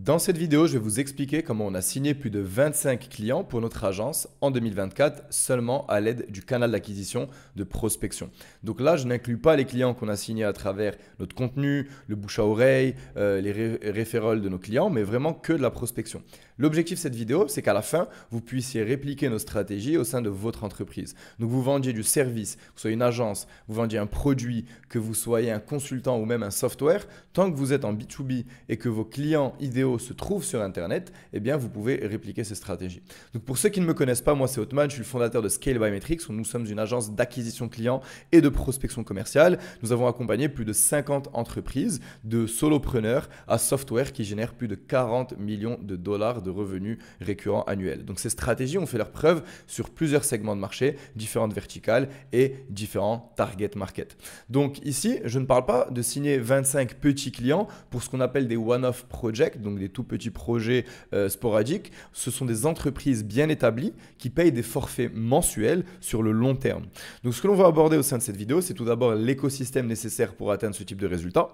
Dans cette vidéo, je vais vous expliquer comment on a signé plus de 25 clients pour notre agence en 2024 seulement à l'aide du canal d'acquisition de prospection. Donc là, je n'inclus pas les clients qu'on a signés à travers notre contenu, le bouche à oreille, les référals de nos clients, mais vraiment que de la prospection. L'objectif de cette vidéo, c'est qu'à la fin, vous puissiez répliquer nos stratégies au sein de votre entreprise. Donc vous vendiez du service, que vous soyez une agence, vous vendiez un produit, que vous soyez un consultant ou même un software, tant que vous êtes en B2B et que vos clients idéaux se trouvent sur Internet, eh bien, vous pouvez répliquer ces stratégies. Donc, pour ceux qui ne me connaissent pas, moi, c'est Othman, je suis le fondateur de Scale by Metrics, où nous sommes une agence d'acquisition clients et de prospection commerciale. Nous avons accompagné plus de 50 entreprises, de solopreneurs à software qui génèrent plus de 40 millions de dollars de revenus récurrents annuels. Donc, ces stratégies ont fait leur preuve sur plusieurs segments de marché, différentes verticales et différents target market. Donc, ici, je ne parle pas de signer 25 petits clients pour ce qu'on appelle des one-off projects, donc des tout petits projets sporadiques. Ce sont des entreprises bien établies qui payent des forfaits mensuels sur le long terme. Donc ce que l'on va aborder au sein de cette vidéo, c'est tout d'abord l'écosystème nécessaire pour atteindre ce type de résultat.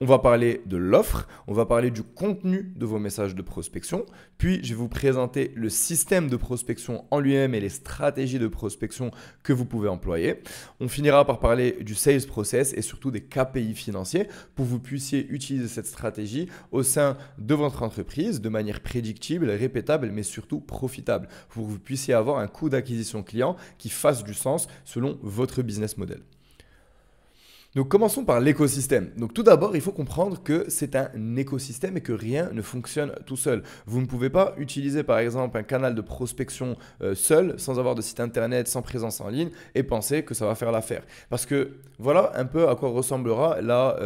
On va parler de l'offre, on va parler du contenu de vos messages de prospection, puis je vais vous présenter le système de prospection en lui-même et les stratégies de prospection que vous pouvez employer. On finira par parler du sales process et surtout des KPI financiers pour que vous puissiez utiliser cette stratégie au sein de votre entreprise de manière prédictible, répétable, mais surtout profitable pour que vous puissiez avoir un coût d'acquisition client qui fasse du sens selon votre business model. Donc commençons par l'écosystème. Donc tout d'abord, il faut comprendre que c'est un écosystème et que rien ne fonctionne tout seul. Vous ne pouvez pas utiliser par exemple un canal de prospection seul, sans avoir de site internet, sans présence en ligne et penser que ça va faire l'affaire. Parce que voilà un peu à quoi ressemblera la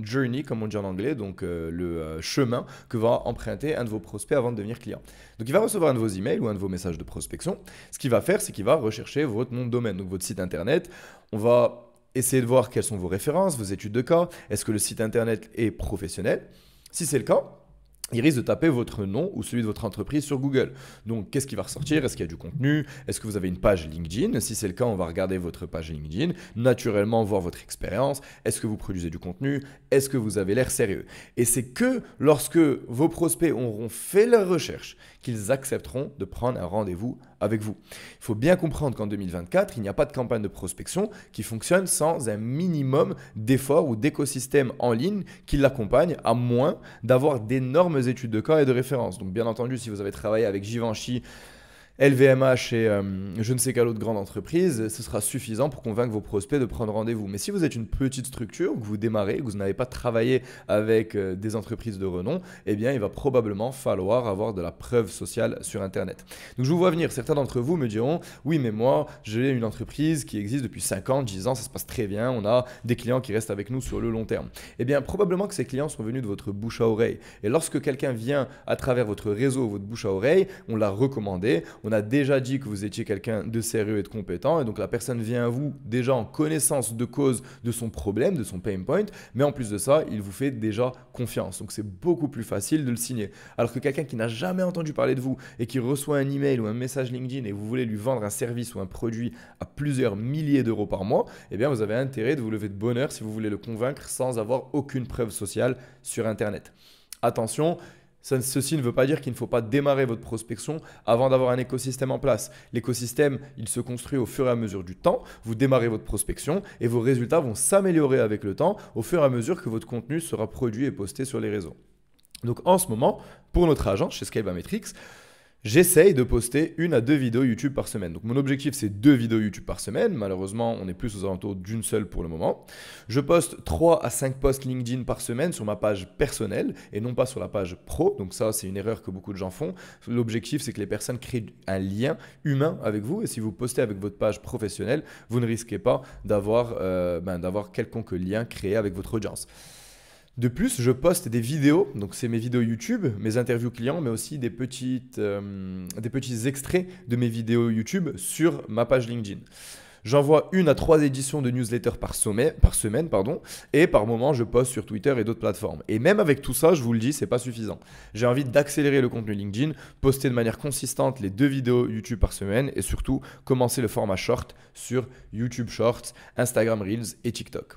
journey, comme on dit en anglais, donc le chemin que va emprunter un de vos prospects avant de devenir client. Donc il va recevoir un de vos emails ou un de vos messages de prospection. Ce qu'il va faire, c'est qu'il va rechercher votre nom de domaine, donc votre site internet. On va essayez de voir quelles sont vos références, vos études de cas. Est-ce que le site internet est professionnel? Si c'est le cas, il risque de taper votre nom ou celui de votre entreprise sur Google. Donc, qu'est-ce qui va ressortir? Est-ce qu'il y a du contenu? Est-ce que vous avez une page LinkedIn? Si c'est le cas, on va regarder votre page LinkedIn, naturellement voir votre expérience. Est-ce que vous produisez du contenu? Est-ce que vous avez l'air sérieux? Et c'est que lorsque vos prospects auront fait leur recherche qu'ils accepteront de prendre un rendez-vous avec vous. Il faut bien comprendre qu'en 2024, il n'y a pas de campagne de prospection qui fonctionne sans un minimum d'efforts ou d'écosystème en ligne qui l'accompagne, à moins d'avoir d'énormes études de cas et de références. Donc bien entendu, si vous avez travaillé avec Givenchy, LVMH et je ne sais quelle autre grande entreprise, ce sera suffisant pour convaincre vos prospects de prendre rendez-vous. Mais si vous êtes une petite structure, que vous démarrez, que vous n'avez pas travaillé avec des entreprises de renom, eh bien, il va probablement falloir avoir de la preuve sociale sur Internet. Donc, je vous vois venir. Certains d'entre vous me diront, oui, mais moi, j'ai une entreprise qui existe depuis 5 ans, 10 ans, ça se passe très bien, on a des clients qui restent avec nous sur le long terme. Eh bien, probablement que ces clients sont venus de votre bouche à oreille. Et lorsque quelqu'un vient à travers votre réseau, votre bouche à oreille, on l'a recommandé, on a déjà dit que vous étiez quelqu'un de sérieux et de compétent, et donc la personne vient à vous déjà en connaissance de cause de son problème, de son pain point, mais en plus de ça, il vous fait déjà confiance. Donc c'est beaucoup plus facile de le signer. Alors que quelqu'un qui n'a jamais entendu parler de vous et qui reçoit un email ou un message LinkedIn et vous voulez lui vendre un service ou un produit à plusieurs milliers d'euros par mois, eh bien vous avez intérêt de vous lever de bonne heure si vous voulez le convaincre sans avoir aucune preuve sociale sur Internet. Attention, ceci ne veut pas dire qu'il ne faut pas démarrer votre prospection avant d'avoir un écosystème en place. L'écosystème, il se construit au fur et à mesure du temps. Vous démarrez votre prospection et vos résultats vont s'améliorer avec le temps au fur et à mesure que votre contenu sera produit et posté sur les réseaux. Donc en ce moment, pour notre agence chez Scale by Metrics, j'essaye de poster 1 à 2 vidéos YouTube par semaine. Donc mon objectif, c'est 2 vidéos YouTube par semaine. Malheureusement, on est plus aux alentours d'une seule pour le moment. Je poste 3 à 5 posts LinkedIn par semaine sur ma page personnelle et non pas sur la page pro. Donc ça, c'est une erreur que beaucoup de gens font. L'objectif, c'est que les personnes créent un lien humain avec vous. Et si vous postez avec votre page professionnelle, vous ne risquez pas d'avoir quelconque lien créé avec votre audience. De plus, je poste des vidéos, donc c'est mes vidéos YouTube, mes interviews clients, mais aussi des petits extraits de mes vidéos YouTube sur ma page LinkedIn. J'envoie 1 à 3 éditions de newsletter par semaine, et par moment, je poste sur Twitter et d'autres plateformes. Et même avec tout ça, je vous le dis, c'est pas suffisant. J'ai envie d'accélérer le contenu LinkedIn, poster de manière consistante les 2 vidéos YouTube par semaine et surtout commencer le format short sur YouTube Shorts, Instagram Reels et TikTok.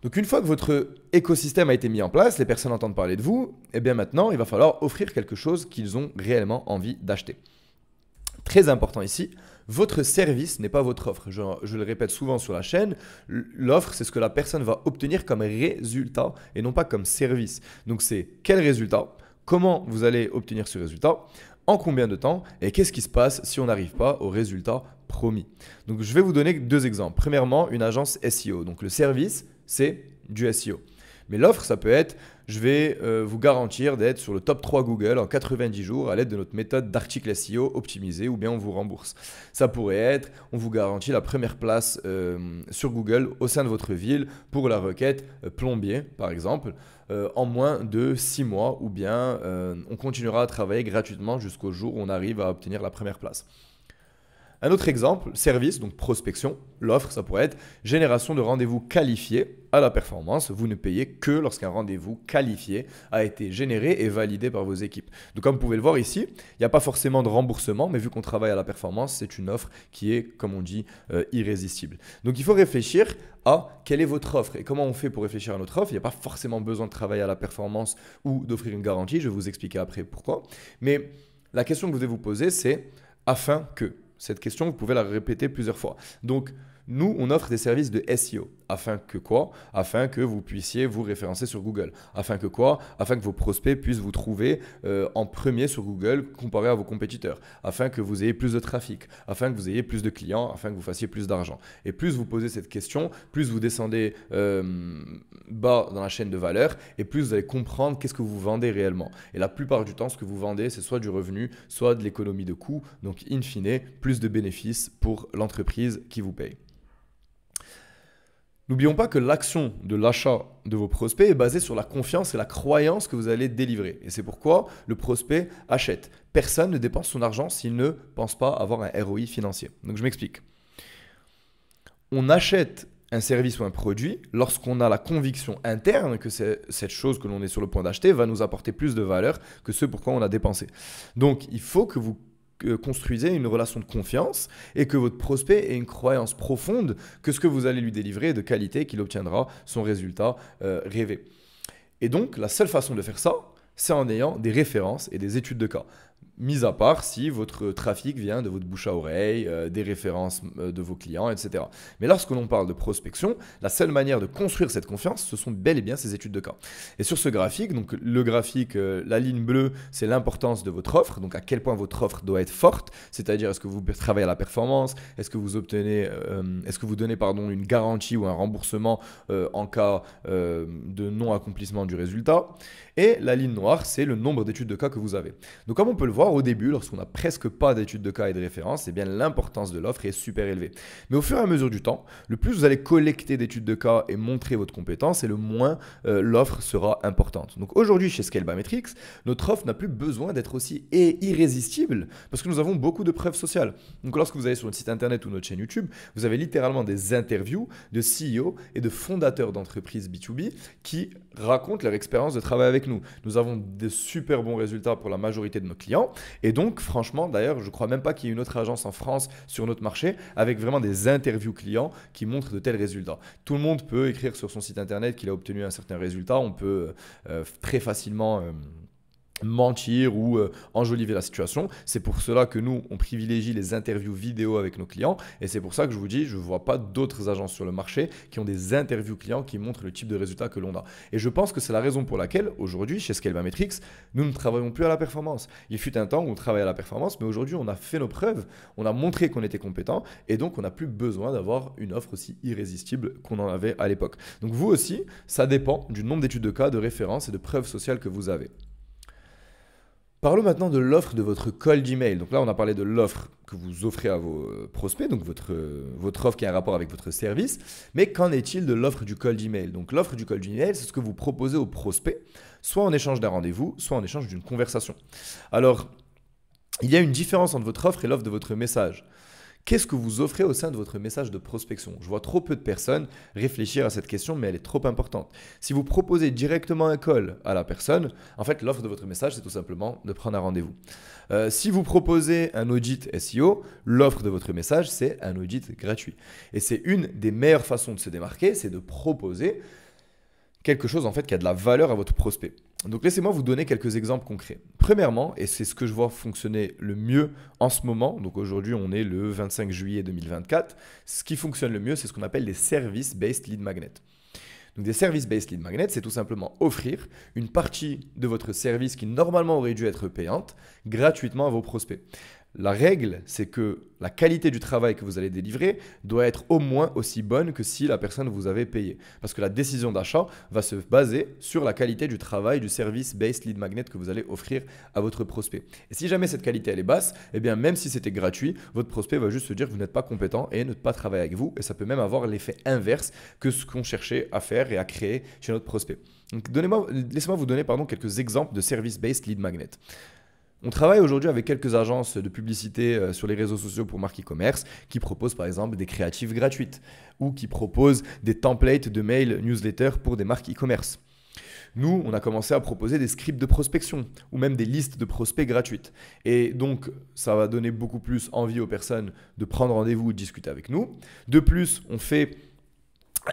Donc une fois que votre écosystème a été mis en place, les personnes entendent parler de vous, et bien maintenant, il va falloir offrir quelque chose qu'ils ont réellement envie d'acheter. Très important ici, votre service n'est pas votre offre. Je le répète souvent sur la chaîne, l'offre, c'est ce que la personne va obtenir comme résultat et non pas comme service. Donc c'est quel résultat, comment vous allez obtenir ce résultat, en combien de temps et qu'est-ce qui se passe si on n'arrive pas au résultat promis. Donc je vais vous donner deux exemples. Premièrement, une agence SEO. Donc le service, c'est du SEO. Mais l'offre, ça peut être, je vais vous garantir d'être sur le top 3 Google en 90 jours à l'aide de notre méthode d'articles SEO optimisé ou bien on vous rembourse. Ça pourrait être, on vous garantit la première place sur Google au sein de votre ville pour la requête plombier, par exemple, en moins de 6 mois ou bien on continuera à travailler gratuitement jusqu'au jour où on arrive à obtenir la première place. Un autre exemple, service, donc prospection. L'offre, ça pourrait être génération de rendez-vous qualifiés à la performance. Vous ne payez que lorsqu'un rendez-vous qualifié a été généré et validé par vos équipes. Donc comme vous pouvez le voir ici, il n'y a pas forcément de remboursement, mais vu qu'on travaille à la performance, c'est une offre qui est, comme on dit, irrésistible. Donc il faut réfléchir à quelle est votre offre et comment on fait pour réfléchir à notre offre. Il n'y a pas forcément besoin de travailler à la performance ou d'offrir une garantie. Je vais vous expliquer après pourquoi. Mais la question que vous devez vous poser, c'est afin que. Cette question, vous pouvez la répéter plusieurs fois. Donc, nous, on offre des services de SEO. Afin que quoi? Afin que vous puissiez vous référencer sur Google. Afin que quoi? Afin que vos prospects puissent vous trouver en premier sur Google comparé à vos compétiteurs. Afin que vous ayez plus de trafic. Afin que vous ayez plus de clients. Afin que vous fassiez plus d'argent. Et plus vous posez cette question, plus vous descendez bas dans la chaîne de valeur et plus vous allez comprendre qu'est-ce que vous vendez réellement. Et la plupart du temps, ce que vous vendez, c'est soit du revenu, soit de l'économie de coûts. Donc, in fine, plus de bénéfices pour l'entreprise qui vous paye. N'oublions pas que l'action de l'achat de vos prospects est basée sur la confiance et la croyance que vous allez délivrer. Et c'est pourquoi le prospect achète. Personne ne dépense son argent s'il ne pense pas avoir un ROI financier. Donc je m'explique. On achète un service ou un produit lorsqu'on a la conviction interne que cette chose que l'on est sur le point d'acheter va nous apporter plus de valeur que ce pourquoi on a dépensé. Donc il faut que vous construisez une relation de confiance et que votre prospect ait une croyance profonde que ce que vous allez lui délivrer est de qualité, qu'il obtiendra son résultat rêvé. Et donc, la seule façon de faire ça, c'est en ayant des références et des études de cas. Mis à part si votre trafic vient de votre bouche à oreille, des références de vos clients, etc. Mais lorsque l'on parle de prospection, la seule manière de construire cette confiance, ce sont bel et bien ces études de cas. Et sur ce graphique, donc le graphique, la ligne bleue, c'est l'importance de votre offre, donc à quel point votre offre doit être forte, c'est-à-dire est-ce que vous travaillez à la performance, est-ce que vous donnez une garantie ou un remboursement en cas de non-accomplissement du résultat. Et la ligne noire, c'est le nombre d'études de cas que vous avez. Donc comme on peut le voir au début, lorsqu'on n'a presque pas d'études de cas et de références, eh bien l'importance de l'offre est super élevée. Mais au fur et à mesure du temps, le plus vous allez collecter d'études de cas et montrer votre compétence, et le moins l'offre sera importante. Donc aujourd'hui, chez Scale-by-Metrics, notre offre n'a plus besoin d'être aussi irrésistible parce que nous avons beaucoup de preuves sociales. Donc lorsque vous allez sur notre site internet ou notre chaîne YouTube, vous avez littéralement des interviews de CEO et de fondateurs d'entreprises B2B qui racontent leur expérience de travail avec nous. Nous avons de super bons résultats pour la majorité de nos clients. Et donc, franchement, d'ailleurs, je ne crois même pas qu'il y ait une autre agence en France sur notre marché avec vraiment des interviews clients qui montrent de tels résultats. Tout le monde peut écrire sur son site internet qu'il a obtenu un certain résultat. On peut très facilement mentir ou enjoliver la situation. C'est pour cela que nous, on privilégie les interviews vidéo avec nos clients et c'est pour ça que je vous dis, je ne vois pas d'autres agences sur le marché qui ont des interviews clients qui montrent le type de résultat que l'on a. Et je pense que c'est la raison pour laquelle aujourd'hui, chez Scale-by-Metrics, nous ne travaillons plus à la performance. Il fut un temps où on travaillait à la performance, mais aujourd'hui, on a fait nos preuves, on a montré qu'on était compétent et donc on n'a plus besoin d'avoir une offre aussi irrésistible qu'on en avait à l'époque. Donc vous aussi, ça dépend du nombre d'études de cas, de références et de preuves sociales que vous avez. Parlons maintenant de l'offre de votre cold email. Donc là, on a parlé de l'offre que vous offrez à vos prospects, donc votre offre qui a un rapport avec votre service. Mais qu'en est-il de l'offre du cold email? Donc l'offre du cold email, c'est ce que vous proposez aux prospects, soit en échange d'un rendez-vous, soit en échange d'une conversation. Alors, il y a une différence entre votre offre et l'offre de votre message. Qu'est-ce que vous offrez au sein de votre message de prospection? Je vois trop peu de personnes réfléchir à cette question, mais elle est trop importante. Si vous proposez directement un call à la personne, en fait, l'offre de votre message, c'est tout simplement de prendre un rendez-vous. Si vous proposez un audit SEO, l'offre de votre message, c'est un audit gratuit. Et c'est une des meilleures façons de se démarquer, c'est de proposer quelque chose en fait qui a de la valeur à votre prospect. Donc laissez-moi vous donner quelques exemples concrets. Premièrement, et c'est ce que je vois fonctionner le mieux en ce moment, donc aujourd'hui on est le 25 juillet 2024, ce qui fonctionne le mieux, c'est ce qu'on appelle des Service-Based Lead Magnets. Donc des Service-Based Lead Magnets, c'est tout simplement offrir une partie de votre service qui normalement aurait dû être payante gratuitement à vos prospects. La règle, c'est que la qualité du travail que vous allez délivrer doit être au moins aussi bonne que si la personne vous avait payé. Parce que la décision d'achat va se baser sur la qualité du travail du service-based lead magnet que vous allez offrir à votre prospect. Et si jamais cette qualité elle est basse, eh bien même si c'était gratuit, votre prospect va juste se dire que vous n'êtes pas compétent et ne pas travailler avec vous. Et ça peut même avoir l'effet inverse que ce qu'on cherchait à faire et à créer chez notre prospect. Donc laissez-moi vous donner quelques exemples de service-based lead magnet. On travaille aujourd'hui avec quelques agences de publicité sur les réseaux sociaux pour marques e-commerce qui proposent par exemple des créatives gratuites ou qui proposent des templates de mail newsletter pour des marques e-commerce. Nous, on a commencé à proposer des scripts de prospection ou même des listes de prospects gratuites. Et donc, ça va donner beaucoup plus envie aux personnes de prendre rendez-vous ou de discuter avec nous. De plus, on fait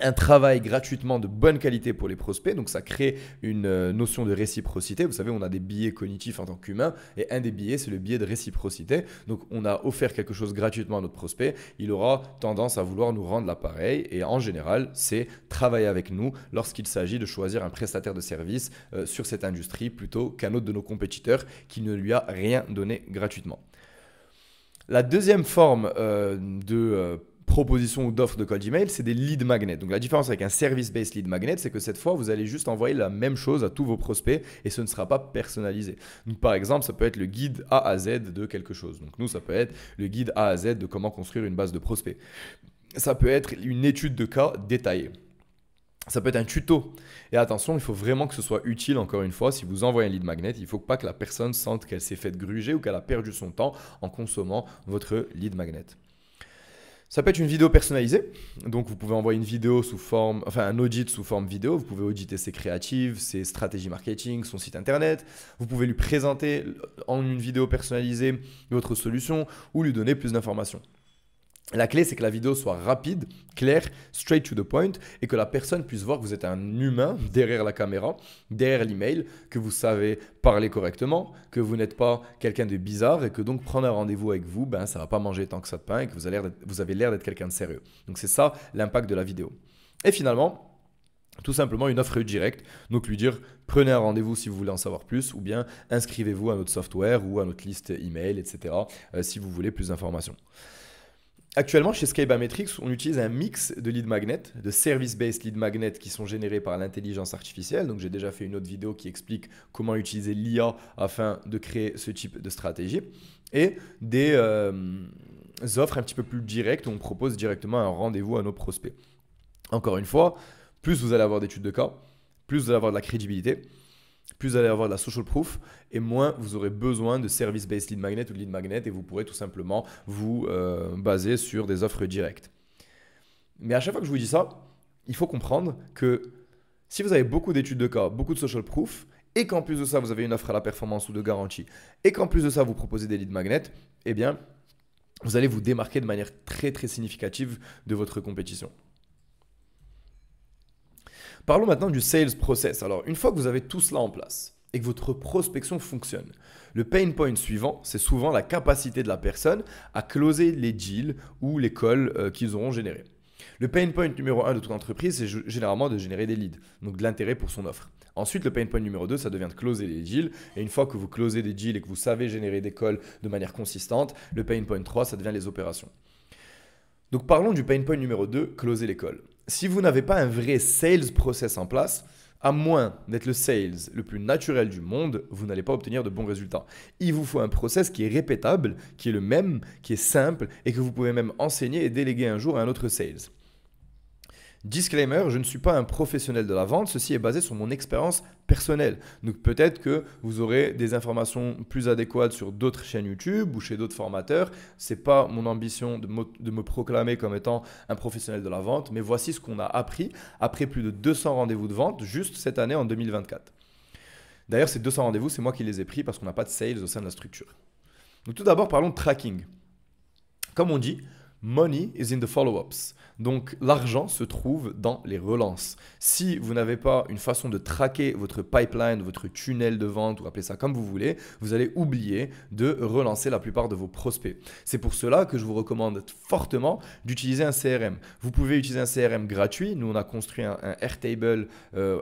un travail gratuitement de bonne qualité pour les prospects. Donc, ça crée une notion de réciprocité. Vous savez, on a des biais cognitifs en tant qu'humain et un des biais, c'est le biais de réciprocité. Donc, on a offert quelque chose gratuitement à notre prospect. Il aura tendance à vouloir nous rendre l'appareil et en général, c'est travailler avec nous lorsqu'il s'agit de choisir un prestataire de service sur cette industrie plutôt qu'un autre de nos compétiteurs qui ne lui a rien donné gratuitement. La deuxième forme de proposition ou d'offre de cold email, c'est des lead magnets. Donc la différence avec un service-based lead magnet, c'est que cette fois, vous allez juste envoyer la même chose à tous vos prospects et ce ne sera pas personnalisé. Donc par exemple, ça peut être le guide A à Z de quelque chose. Donc nous, ça peut être le guide A à Z de comment construire une base de prospects. Ça peut être une étude de cas détaillée. Ça peut être un tuto. Et attention, il faut vraiment que ce soit utile, encore une fois. Si vous envoyez un lead magnet, il ne faut pas que la personne sente qu'elle s'est faite gruger ou qu'elle a perdu son temps en consommant votre lead magnet. Ça peut être une vidéo personnalisée, donc vous pouvez envoyer une vidéo sous forme, un audit sous forme vidéo, vous pouvez auditer ses créatives, ses stratégies marketing, son site internet, vous pouvez lui présenter en une vidéo personnalisée votre solution ou lui donner plus d'informations. La clé, c'est que la vidéo soit rapide, claire, straight to the point et que la personne puisse voir que vous êtes un humain derrière la caméra, derrière l'email, que vous savez parler correctement, que vous n'êtes pas quelqu'un de bizarre et que donc prendre un rendez-vous avec vous, ça ne va pas manger tant que ça de pain et que vous avez l'air d'être quelqu'un de sérieux. Donc c'est ça l'impact de la vidéo. Et finalement, tout simplement une offre directe, donc lui dire prenez un rendez-vous si vous voulez en savoir plus ou bien inscrivez-vous à notre software ou à notre liste email, etc. Si vous voulez plus d'informations. Actuellement, chez Skybametrics, on utilise un mix de lead magnets, de service-based lead magnets qui sont générés par l'intelligence artificielle. Donc, j'ai déjà fait une autre vidéo qui explique comment utiliser l'IA afin de créer ce type de stratégie. Et des offres un petit peu plus directes où on propose directement un rendez-vous à nos prospects. Encore une fois, plus vous allez avoir d'études de cas, plus vous allez avoir de la crédibilité, plus vous allez avoir de la social proof et moins vous aurez besoin de service-based lead magnet ou de lead magnet et vous pourrez tout simplement vous baser sur des offres directes. Mais à chaque fois que je vous dis ça, il faut comprendre que si vous avez beaucoup d'études de cas, beaucoup de social proof et qu'en plus de ça, vous avez une offre à la performance ou de garantie et qu'en plus de ça, vous proposez des lead magnets, eh bien, vous allez vous démarquer de manière très très significative de votre compétition. Parlons maintenant du sales process. Alors, une fois que vous avez tout cela en place et que votre prospection fonctionne, le pain point suivant, c'est souvent la capacité de la personne à closer les deals ou les calls qu'ils auront générés. Le pain point numéro 1 de toute entreprise, c'est généralement de générer des leads, donc de l'intérêt pour son offre. Ensuite, le pain point numéro 2, ça devient de closer les deals. Et une fois que vous closez des deals et que vous savez générer des calls de manière consistante, le pain point 3, ça devient les opérations. Donc parlons du pain point numéro 2, closer les calls. Si vous n'avez pas un vrai sales process en place, à moins d'être le sales le plus naturel du monde, vous n'allez pas obtenir de bons résultats. Il vous faut un process qui est répétable, qui est le même, qui est simple et que vous pouvez même enseigner et déléguer un jour à un autre sales. Disclaimer, je ne suis pas un professionnel de la vente, ceci est basé sur mon expérience personnelle. Donc peut-être que vous aurez des informations plus adéquates sur d'autres chaînes YouTube ou chez d'autres formateurs. Ce n'est pas mon ambition de me proclamer comme étant un professionnel de la vente, mais voici ce qu'on a appris après plus de 200 rendez-vous de vente juste cette année en 2024. D'ailleurs, ces 200 rendez-vous, c'est moi qui les ai pris parce qu'on n'a pas de sales au sein de la structure. Donc tout d'abord, parlons de tracking. Comme on dit, Money is in the follow-ups. Donc l'argent se trouve dans les relances. Si vous n'avez pas une façon de traquer votre pipeline, votre tunnel de vente, ou appelez ça comme vous voulez, vous allez oublier de relancer la plupart de vos prospects. C'est pour cela que je vous recommande fortement d'utiliser un CRM. Vous pouvez utiliser un CRM gratuit. Nous, on a construit un Airtable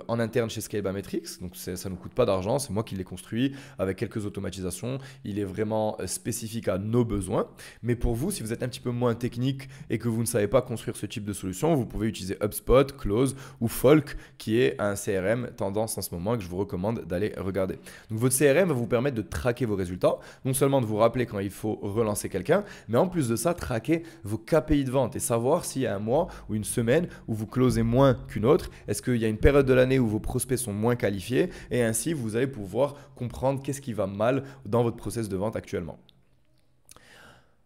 en interne chez Scalable-Metrics. Donc ça ne nous coûte pas d'argent. C'est moi qui l'ai construit avec quelques automatisations. Il est vraiment spécifique à nos besoins. Mais pour vous, si vous êtes un petit peu moins technique et que vous ne savez pas construire ce type de solution, vous pouvez utiliser HubSpot, Close ou Folk, qui est un CRM tendance en ce moment que je vous recommande d'aller regarder. Donc votre CRM va vous permettre de traquer vos résultats, non seulement de vous rappeler quand il faut relancer quelqu'un, mais en plus de ça, traquer vos KPI de vente et savoir s'il y a un mois ou une semaine où vous closez moins qu'une autre. Est-ce qu'il y a une période de l'année où vos prospects sont moins qualifiés, et ainsi vous allez pouvoir comprendre qu'est-ce qui va mal dans votre process de vente actuellement.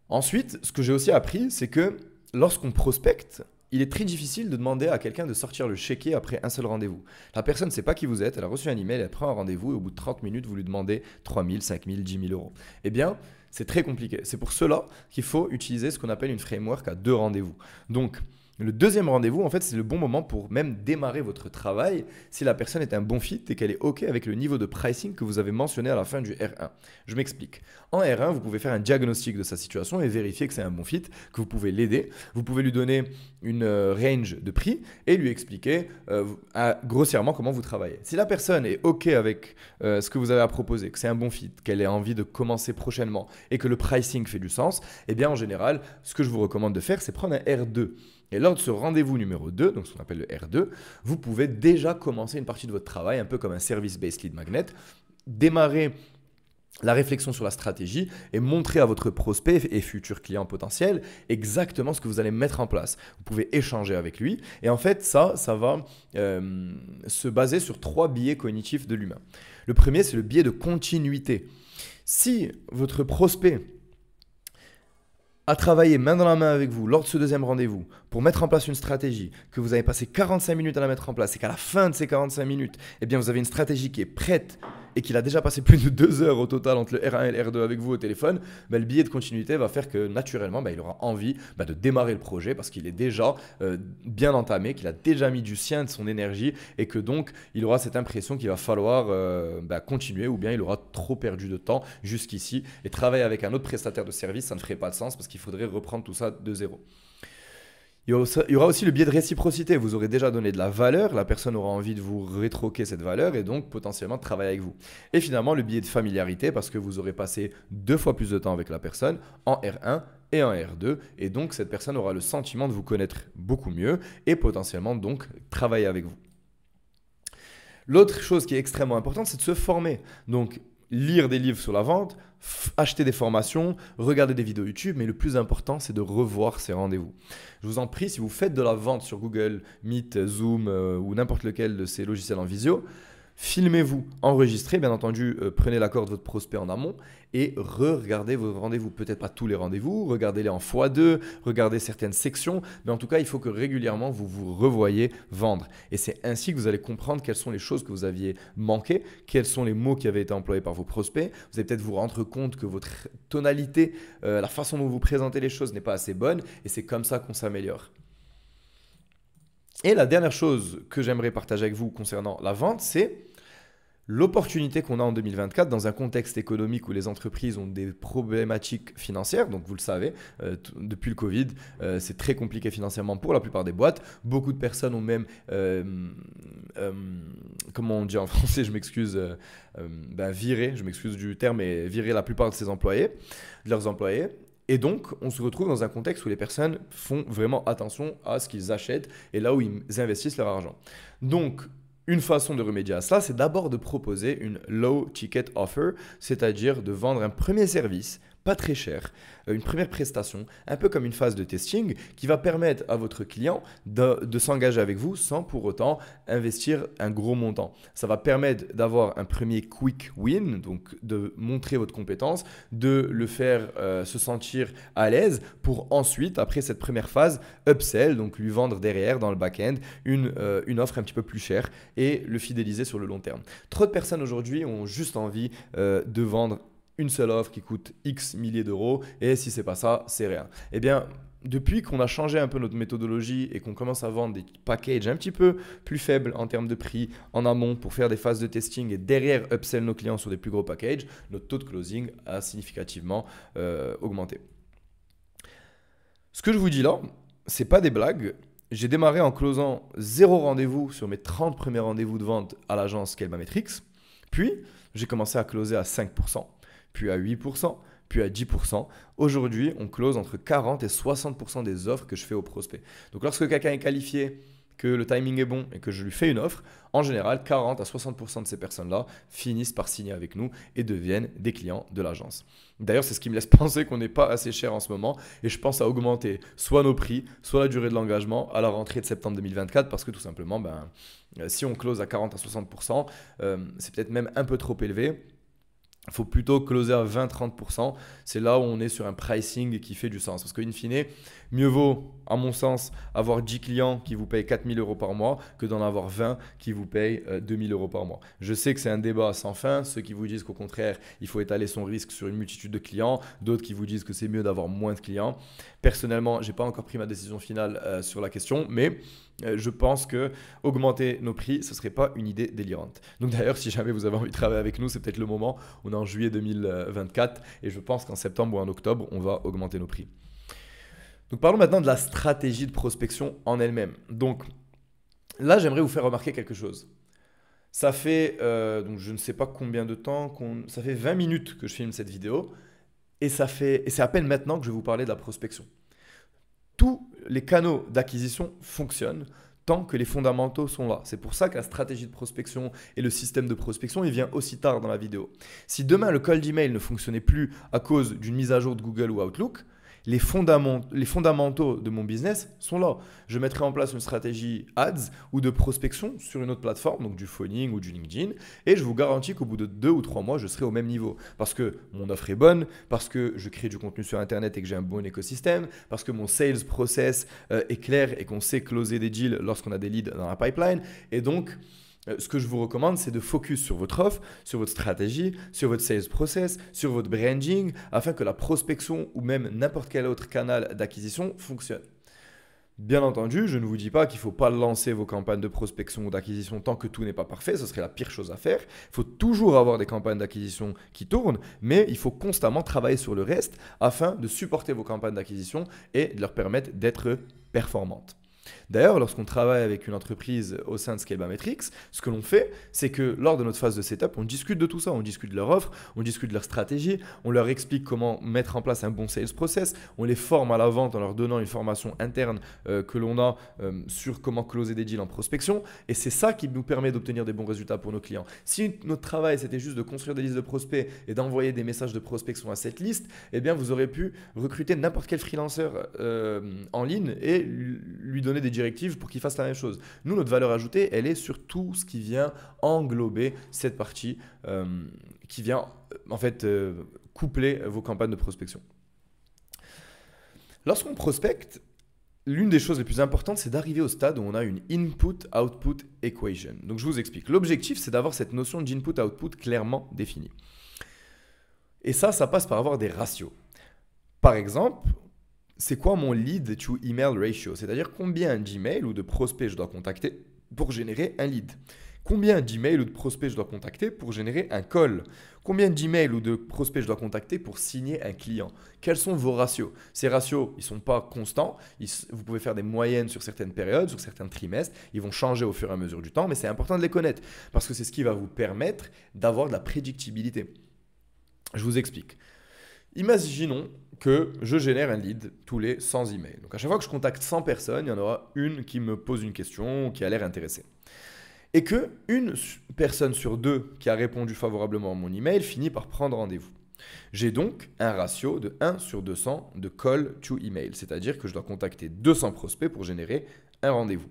Ensuite, ce que j'ai aussi appris, c'est que lorsqu'on prospecte, il est très difficile de demander à quelqu'un de sortir le chéquier après un seul rendez-vous. La personne ne sait pas qui vous êtes, elle a reçu un email, elle prend un rendez-vous et au bout de 30 minutes, vous lui demandez 3 000, 5 000, 10 000 euros. Eh bien, c'est très compliqué. C'est pour cela qu'il faut utiliser ce qu'on appelle une framework à 2 rendez-vous. Donc, le deuxième rendez-vous, en fait, c'est le bon moment pour même démarrer votre travail si la personne est un bon fit et qu'elle est OK avec le niveau de pricing que vous avez mentionné à la fin du R1. Je m'explique. En R1, vous pouvez faire un diagnostic de sa situation et vérifier que c'est un bon fit, que vous pouvez l'aider. Vous pouvez lui donner une range de prix et lui expliquer grossièrement comment vous travaillez. Si la personne est OK avec ce que vous avez à proposer, que c'est un bon fit, qu'elle a envie de commencer prochainement et que le pricing fait du sens, eh bien en général, ce que je vous recommande de faire, c'est prendre un R2. Et lors de ce rendez-vous numéro 2, donc ce qu'on appelle le R2, vous pouvez déjà commencer une partie de votre travail, un peu comme un service-based lead magnet, démarrer la réflexion sur la stratégie et montrer à votre prospect et futur client potentiel exactement ce que vous allez mettre en place. Vous pouvez échanger avec lui et en fait ça va se baser sur 3 biais cognitifs de l'humain. Le premier, c'est le biais de continuité. Si votre prospect à travailler main dans la main avec vous lors de ce deuxième rendez-vous pour mettre en place une stratégie, que vous avez passé 45 minutes à la mettre en place et qu'à la fin de ces 45 minutes, eh bien vous avez une stratégie qui est prête et qu'il a déjà passé plus de 2 heures au total entre le R1 et le R2 avec vous au téléphone, le biais de continuité va faire que naturellement, il aura envie de démarrer le projet parce qu'il est déjà bien entamé, qu'il a déjà mis du sien, de son énergie et que donc il aura cette impression qu'il va falloir continuer ou bien il aura trop perdu de temps jusqu'ici et travailler avec un autre prestataire de service, ça ne ferait pas de sens parce qu'il faudrait reprendre tout ça de zéro. Il y aura aussi le biais de réciprocité. Vous aurez déjà donné de la valeur, la personne aura envie de vous rétroquer cette valeur et donc potentiellement de travailler avec vous. Et finalement, le biais de familiarité parce que vous aurez passé 2 fois plus de temps avec la personne en R1 et en R2 et donc cette personne aura le sentiment de vous connaître beaucoup mieux et potentiellement donc travailler avec vous. L'autre chose qui est extrêmement importante, c'est de se former. Donc, lire des livres sur la vente, acheter des formations, regarder des vidéos YouTube, mais le plus important, c'est de revoir ces rendez-vous. Je vous en prie, si vous faites de la vente sur Google, Meet, Zoom ou n'importe lequel de ces logiciels en visio, filmez-vous, enregistrez, bien entendu, prenez l'accord de votre prospect en amont et re-regardez vos rendez-vous. Peut-être pas tous les rendez-vous, regardez-les en x2, regardez certaines sections, mais en tout cas, il faut que régulièrement, vous vous revoyez vendre. Et c'est ainsi que vous allez comprendre quelles sont les choses que vous aviez manquées, quels sont les mots qui avaient été employés par vos prospects. Vous allez peut-être vous rendre compte que votre tonalité, la façon dont vous présentez les choses n'est pas assez bonne et c'est comme ça qu'on s'améliore. Et la dernière chose que j'aimerais partager avec vous concernant la vente, c'est l'opportunité qu'on a en 2024 dans un contexte économique où les entreprises ont des problématiques financières. Donc vous le savez, depuis le Covid, c'est très compliqué financièrement pour la plupart des boîtes. Beaucoup de personnes ont même, comment on dit en français, je m'excuse, viré, je m'excuse du terme, mais viré la plupart de leurs employés. Et donc, on se retrouve dans un contexte où les personnes font vraiment attention à ce qu'ils achètent et là où ils investissent leur argent. Donc, une façon de remédier à cela, c'est d'abord de proposer une low ticket offer, c'est-à-dire de vendre un premier service, pas très cher, une première prestation, un peu comme une phase de testing qui va permettre à votre client de s'engager avec vous sans pour autant investir un gros montant. Ça va permettre d'avoir un premier quick win, donc de montrer votre compétence, de le faire se sentir à l'aise pour ensuite, après cette première phase, upsell, donc lui vendre derrière dans le back-end une offre un petit peu plus chère et le fidéliser sur le long terme. Trop de personnes aujourd'hui ont juste envie de vendre une seule offre qui coûte X milliers d'euros et si c'est pas ça, c'est rien. Eh bien, depuis qu'on a changé un peu notre méthodologie et qu'on commence à vendre des packages un petit peu plus faibles en termes de prix en amont pour faire des phases de testing et derrière upsell nos clients sur des plus gros packages, notre taux de closing a significativement augmenté. Ce que je vous dis là, c'est pas des blagues. J'ai démarré en closant 0 rendez-vous sur mes 30 premiers rendez-vous de vente à l'agence Scale-My-Metrics. Puis, j'ai commencé à closer à 5%, puis à 8%, puis à 10%. Aujourd'hui, on close entre 40 et 60% des offres que je fais aux prospects. Donc, lorsque quelqu'un est qualifié, que le timing est bon et que je lui fais une offre, en général, 40 à 60% de ces personnes-là finissent par signer avec nous et deviennent des clients de l'agence. D'ailleurs, c'est ce qui me laisse penser qu'on n'est pas assez cher en ce moment et je pense à augmenter soit nos prix, soit la durée de l'engagement à la rentrée de septembre 2024 parce que tout simplement, si on close à 40 à 60%, c'est peut-être même un peu trop élevé. Il faut plutôt closer à 20-30%. C'est là où on est sur un pricing qui fait du sens. Parce qu'in fine, mieux vaut, à mon sens, avoir 10 clients qui vous payent 4 000 € par mois que d'en avoir 20 qui vous payent 2 000 € par mois. Je sais que c'est un débat sans fin. Ceux qui vous disent qu'au contraire, il faut étaler son risque sur une multitude de clients. D'autres qui vous disent que c'est mieux d'avoir moins de clients. Personnellement, je n'ai pas encore pris ma décision finale sur la question, mais je pense que augmenter nos prix, ce ne serait pas une idée délirante. Donc d'ailleurs, si jamais vous avez envie de travailler avec nous, c'est peut-être le moment. On est en juillet 2024 et je pense qu'en septembre ou en octobre, on va augmenter nos prix. Donc parlons maintenant de la stratégie de prospection en elle-même. Donc là, j'aimerais vous faire remarquer quelque chose. Ça fait, donc je ne sais pas combien de temps, ça fait 20 minutes que je filme cette vidéo et c'est à peine maintenant que je vais vous parler de la prospection. Tous les canaux d'acquisition fonctionnent tant que les fondamentaux sont là. C'est pour ça que la stratégie de prospection et le système de prospection, il vient aussi tard dans la vidéo. Si demain le cold email ne fonctionnait plus à cause d'une mise à jour de Google ou Outlook, les fondamentaux de mon business sont là. Je mettrai en place une stratégie ads ou de prospection sur une autre plateforme, donc du phoning ou du LinkedIn, et je vous garantis qu'au bout de 2 ou 3 mois, je serai au même niveau. Parce que mon offre est bonne, parce que je crée du contenu sur Internet et que j'ai un bon écosystème, parce que mon sales process est clair et qu'on sait closer des deals lorsqu'on a des leads dans la pipeline. Et donc, ce que je vous recommande, c'est de focus sur votre offre, sur votre stratégie, sur votre sales process, sur votre branding, afin que la prospection ou même n'importe quel autre canal d'acquisition fonctionne. Bien entendu, je ne vous dis pas qu'il ne faut pas lancer vos campagnes de prospection ou d'acquisition tant que tout n'est pas parfait, ce serait la pire chose à faire. Il faut toujours avoir des campagnes d'acquisition qui tournent, mais il faut constamment travailler sur le reste afin de supporter vos campagnes d'acquisition et de leur permettre d'être performantes. D'ailleurs, lorsqu'on travaille avec une entreprise au sein de Scale-My-Metrics, ce que l'on fait, c'est que lors de notre phase de setup, on discute de tout ça. On discute de leur offre, on discute de leur stratégie, on leur explique comment mettre en place un bon sales process, on les forme à la vente en leur donnant une formation interne que l'on a sur comment closer des deals en prospection. Et c'est ça qui nous permet d'obtenir des bons résultats pour nos clients. Si notre travail, c'était juste de construire des listes de prospects et d'envoyer des messages de prospection à cette liste, eh bien, vous aurez pu recruter n'importe quel freelanceur en ligne et lui donner des directives pour qu'il fasse la même chose. Nous, notre valeur ajoutée, elle est sur tout ce qui vient englober cette partie qui vient coupler vos campagnes de prospection. Lorsqu'on prospecte, l'une des choses les plus importantes, c'est d'arriver au stade où on a une input-output equation. Donc, je vous explique. L'objectif, c'est d'avoir cette notion d'input-output clairement définie. Et ça passe par avoir des ratios. Par exemple, c'est quoi mon lead to email ratio? C'est-à-dire combien d'emails ou de prospects je dois contacter pour générer un lead. Combien d'emails ou de prospects je dois contacter pour générer un call? Combien d'emails ou de prospects je dois contacter pour signer un client? Quels sont vos ratios? Ces ratios, ils ne sont pas constants. Vous pouvez faire des moyennes sur certaines périodes, sur certains trimestres. Ils vont changer au fur et à mesure du temps, mais c'est important de les connaître parce que c'est ce qui va vous permettre d'avoir de la prédictibilité. Je vous explique. Imaginons que je génère un lead tous les 100 emails. Donc à chaque fois que je contacte 100 personnes, il y en aura une qui me pose une question ou qui a l'air intéressée. Et que une personne sur deux qui a répondu favorablement à mon email finit par prendre rendez-vous. J'ai donc un ratio de 1 sur 200 de call to email, c'est-à-dire que je dois contacter 200 prospects pour générer un rendez-vous.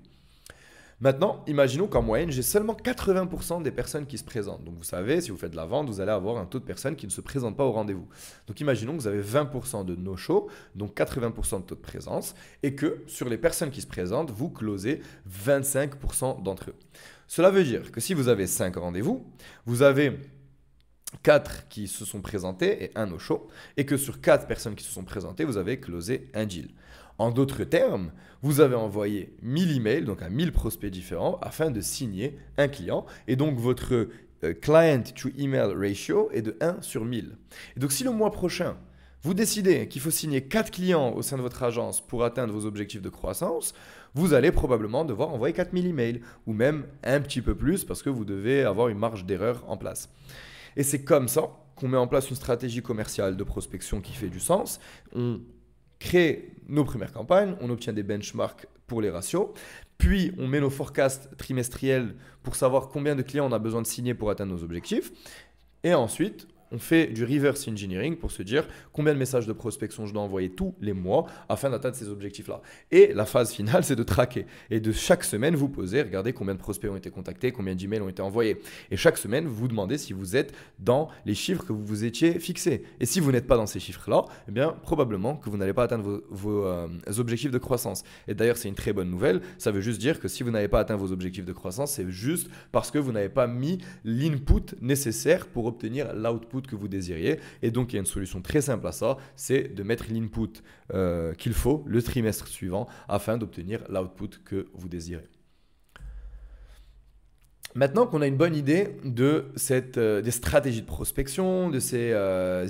Maintenant, imaginons qu'en moyenne, j'ai seulement 80% des personnes qui se présentent. Donc vous savez, si vous faites de la vente, vous allez avoir un taux de personnes qui ne se présentent pas au rendez-vous. Donc imaginons que vous avez 20% de no-show, donc 80% de taux de présence, et que sur les personnes qui se présentent, vous closez 25% d'entre eux. Cela veut dire que si vous avez 5 rendez-vous, vous avez 4 qui se sont présentés et un no-show, et que sur 4 personnes qui se sont présentées, vous avez closé un deal. En d'autres termes, vous avez envoyé 1000 emails, donc à 1000 prospects différents, afin de signer un client. Et donc, votre client to email ratio est de 1 sur 1000. Et donc, si le mois prochain, vous décidez qu'il faut signer 4 clients au sein de votre agence pour atteindre vos objectifs de croissance, vous allez probablement devoir envoyer 4000 emails ou même un petit peu plus parce que vous devez avoir une marge d'erreur en place. Et c'est comme ça qu'on met en place une stratégie commerciale de prospection qui fait du sens. On crée nos premières campagnes, on obtient des benchmarks pour les ratios, puis on met nos forecasts trimestriels pour savoir combien de clients on a besoin de signer pour atteindre nos objectifs. Et ensuite, on fait du reverse engineering pour se dire combien de messages de prospection je dois envoyer tous les mois afin d'atteindre ces objectifs-là. Et la phase finale, c'est de traquer. Et de chaque semaine, vous posez, regardez combien de prospects ont été contactés, combien d'emails ont été envoyés. Et chaque semaine, vous vous demandez si vous êtes dans les chiffres que vous vous étiez fixés. Et si vous n'êtes pas dans ces chiffres-là, eh bien, probablement que vous n'allez pas atteindre vos objectifs de croissance. Et d'ailleurs, c'est une très bonne nouvelle. Ça veut juste dire que si vous n'avez pas atteint vos objectifs de croissance, c'est juste parce que vous n'avez pas mis l'input nécessaire pour obtenir l'output que vous désiriez. Et donc, il y a une solution très simple à ça, c'est de mettre l'input qu'il faut le trimestre suivant afin d'obtenir l'output que vous désirez. Maintenant qu'on a une bonne idée de des stratégies de prospection, de ces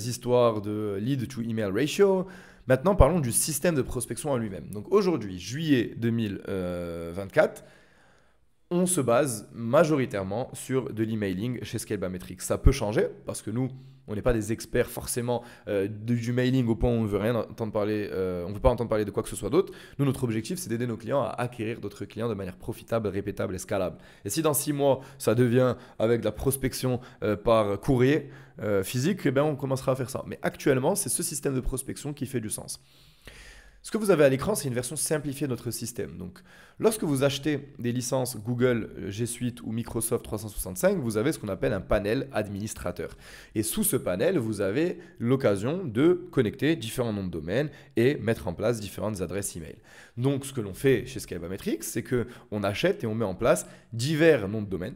histoires de lead to email ratio, maintenant parlons du système de prospection en lui-même. Donc aujourd'hui, juillet 2024, on se base majoritairement sur de l'emailing chez Scalebametrics. Ça peut changer parce que nous, on n'est pas des experts forcément du mailing au point où on ne veut rien entendre parler, on ne veut pas entendre parler de quoi que ce soit d'autre. Nous, notre objectif, c'est d'aider nos clients à acquérir d'autres clients de manière profitable, répétable et scalable. Et si dans 6 mois, ça devient avec de la prospection par courrier physique, eh bien, on commencera à faire ça. Mais actuellement, c'est ce système de prospection qui fait du sens. Ce que vous avez à l'écran, c'est une version simplifiée de notre système. Donc, lorsque vous achetez des licences Google, G Suite ou Microsoft 365, vous avez ce qu'on appelle un panel administrateur. Et sous ce panel, vous avez l'occasion de connecter différents noms de domaine et mettre en place différentes adresses email. Donc, ce que l'on fait chez Scalebametrics, c'est qu'on achète et on met en place divers noms de domaine.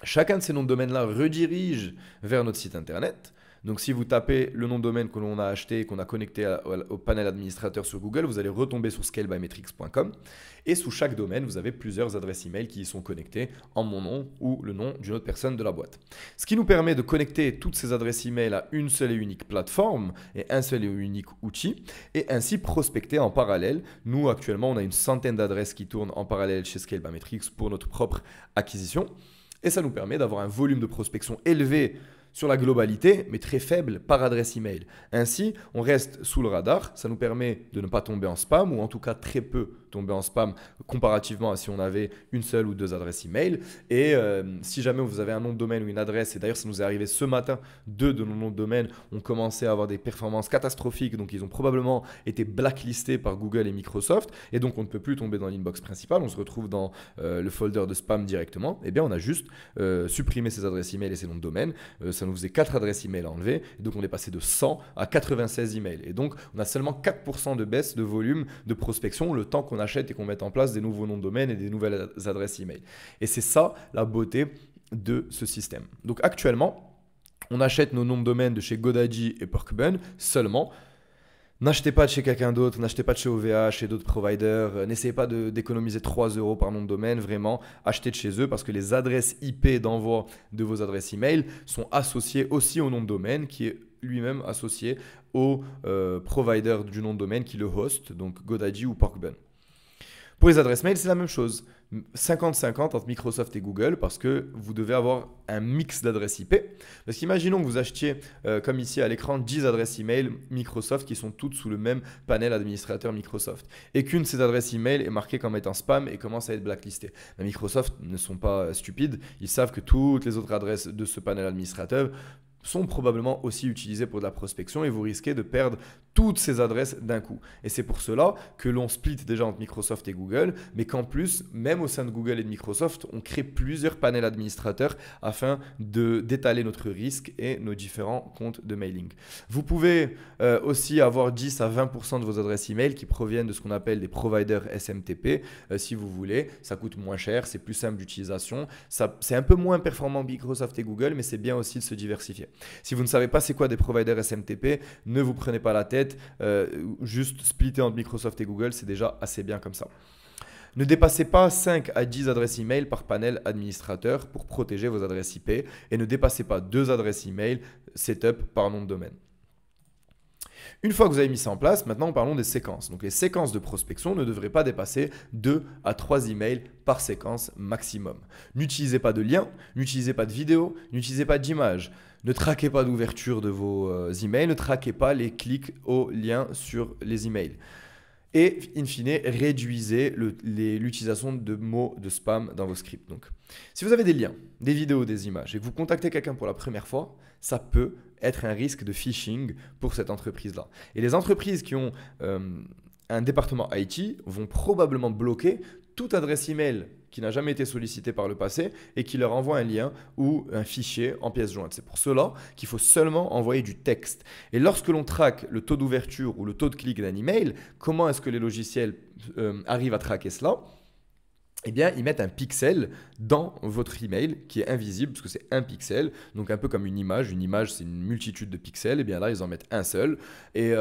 Chacun de ces noms de domaine-là redirige vers notre site internet. Donc, si vous tapez le nom de domaine que l'on a acheté et qu'on a connecté au panel administrateur sur Google, vous allez retomber sur scalebametrics.com. Et sous chaque domaine, vous avez plusieurs adresses email qui y sont connectées en mon nom ou le nom d'une autre personne de la boîte. Ce qui nous permet de connecter toutes ces adresses email à une seule et unique plateforme et un seul et unique outil et ainsi prospecter en parallèle. Nous, actuellement, on a une centaine d'adresses qui tournent en parallèle chez Scalebametrics pour notre propre acquisition. Et ça nous permet d'avoir un volume de prospection élevé sur la globalité, mais très faible par adresse email. Ainsi, on reste sous le radar. Ça nous permet de ne pas tomber en spam, ou en tout cas très peu tomber en spam comparativement à si on avait une seule ou deux adresses email. Et si jamais vous avez un nom de domaine ou une adresse, et d'ailleurs ça nous est arrivé ce matin, 2 de nos noms de domaine ont commencé à avoir des performances catastrophiques, donc ils ont probablement été blacklistés par Google et Microsoft, et donc on ne peut plus tomber dans l'inbox principal, on se retrouve dans le folder de spam directement. Eh bien on a juste supprimé ces adresses email et ces noms de domaine. Ça nous faisait 4 adresses email à enlever, et donc on est passé de 100 à 96 emails. Et donc on a seulement 4% de baisse de volume de prospection le temps qu'on achète et qu'on mette en place des nouveaux noms de domaine et des nouvelles adresses email. Et c'est ça la beauté de ce système. Donc actuellement, on achète nos noms de domaine de chez GoDaddy et Porkbun seulement. N'achetez pas de chez quelqu'un d'autre, n'achetez pas de chez OVH et d'autres providers. N'essayez pas d'économiser 3 € par nom de domaine. Vraiment, achetez de chez eux parce que les adresses IP d'envoi de vos adresses email sont associées aussi au nom de domaine qui est lui-même associé au provider du nom de domaine qui le host, donc GoDaddy ou Porkbun. Pour les adresses mail, c'est la même chose. 50-50 entre Microsoft et Google parce que vous devez avoir un mix d'adresses IP. Parce qu'imaginons que vous achetiez, comme ici à l'écran, 10 adresses email Microsoft qui sont toutes sous le même panel administrateur Microsoft. Et qu'une de ces adresses email est marquée comme étant spam et commence à être blacklistée. Mais Microsoft ne sont pas stupides. Ils savent que toutes les autres adresses de ce panel administrateur sont probablement aussi utilisées pour de la prospection et vous risquez de perdre toutes ces adresses d'un coup. Et c'est pour cela que l'on split déjà entre Microsoft et Google, mais qu'en plus, même au sein de Google et de Microsoft, on crée plusieurs panels administrateurs afin d'étaler notre risque et nos différents comptes de mailing. Vous pouvez aussi avoir 10 à 20% de vos adresses email qui proviennent de ce qu'on appelle des providers SMTP. Si vous voulez, ça coûte moins cher, c'est plus simple d'utilisation. C'est un peu moins performant Microsoft et Google, mais c'est bien aussi de se diversifier. Si vous ne savez pas c'est quoi des providers SMTP, ne vous prenez pas la tête, juste splitter entre Microsoft et Google, c'est déjà assez bien comme ça. Ne dépassez pas 5 à 10 adresses email par panel administrateur pour protéger vos adresses IP et ne dépassez pas 2 adresses email setup par nom de domaine. Une fois que vous avez mis ça en place, maintenant parlons des séquences. Donc les séquences de prospection ne devraient pas dépasser 2 à 3 emails par séquence maximum. N'utilisez pas de liens, n'utilisez pas de vidéos, n'utilisez pas d'images. Ne traquez pas d'ouverture de vos emails, ne traquez pas les clics aux liens sur les emails. Et in fine, réduisez l'utilisation de mots de spam dans vos scripts. Donc, si vous avez des liens, des vidéos, des images et que vous contactez quelqu'un pour la première fois, ça peut être un risque de phishing pour cette entreprise-là. Et les entreprises qui ont un département IT vont probablement bloquer toute adresse email qui n'a jamais été sollicitée par le passé et qui leur envoie un lien ou un fichier en pièce jointe. C'est pour cela qu'il faut seulement envoyer du texte. Et lorsque l'on traque le taux d'ouverture ou le taux de clic d'un email, comment est-ce que les logiciels arrivent à traquer cela ? Eh bien, ils mettent un pixel dans votre email qui est invisible parce que c'est un pixel, donc un peu comme une image. Une image, c'est une multitude de pixels. Et bien là, ils en mettent un seul. Et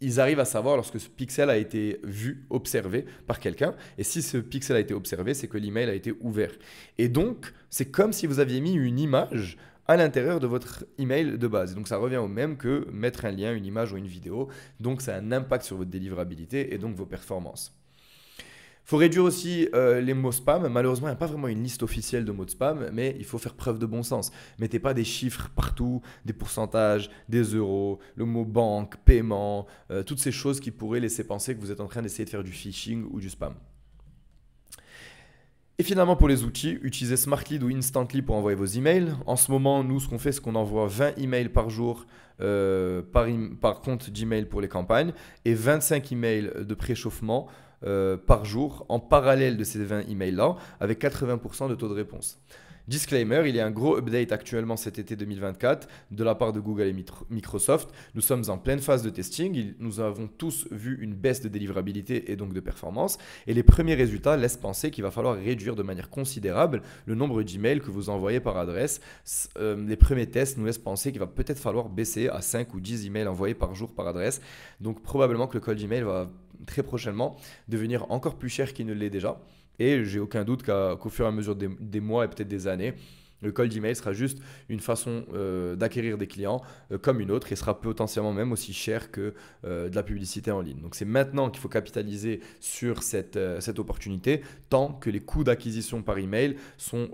ils arrivent à savoir lorsque ce pixel a été vu, observé par quelqu'un. Et si ce pixel a été observé, c'est que l'email a été ouvert. Et donc, c'est comme si vous aviez mis une image à l'intérieur de votre email de base. Donc, ça revient au même que mettre un lien, une image ou une vidéo. Donc, ça a un impact sur votre délivrabilité et donc vos performances. Il faut réduire aussi les mots spam. Malheureusement, il n'y a pas vraiment une liste officielle de mots de spam, mais il faut faire preuve de bon sens. Mettez pas des chiffres partout, des pourcentages, des euros, le mot banque, paiement, toutes ces choses qui pourraient laisser penser que vous êtes en train d'essayer de faire du phishing ou du spam. Et finalement, pour les outils, utilisez Smartlead ou Instantly pour envoyer vos emails. En ce moment, nous, ce qu'on fait, c'est qu'on envoie 20 emails par jour par compte Gmail pour les campagnes et 25 emails de préchauffement par jour en parallèle de ces 20 emails-là avec 80% de taux de réponse. Disclaimer, il y a un gros update actuellement cet été 2024 de la part de Google et Microsoft. Nous sommes en pleine phase de testing. Nous avons tous vu une baisse de délivrabilité et donc de performance. Et les premiers résultats laissent penser qu'il va falloir réduire de manière considérable le nombre d'emails que vous envoyez par adresse. Les premiers tests nous laissent penser qu'il va peut-être falloir baisser à 5 ou 10 emails envoyés par jour par adresse. Donc probablement que le cold email va très prochainement devenir encore plus cher qu'il ne l'est déjà. Et j'ai aucun doute qu'au fur et à mesure des mois et peut-être des années, le cold email sera juste une façon d'acquérir des clients comme une autre et sera potentiellement même aussi cher que de la publicité en ligne. Donc c'est maintenant qu'il faut capitaliser sur cette opportunité tant que les coûts d'acquisition par email sont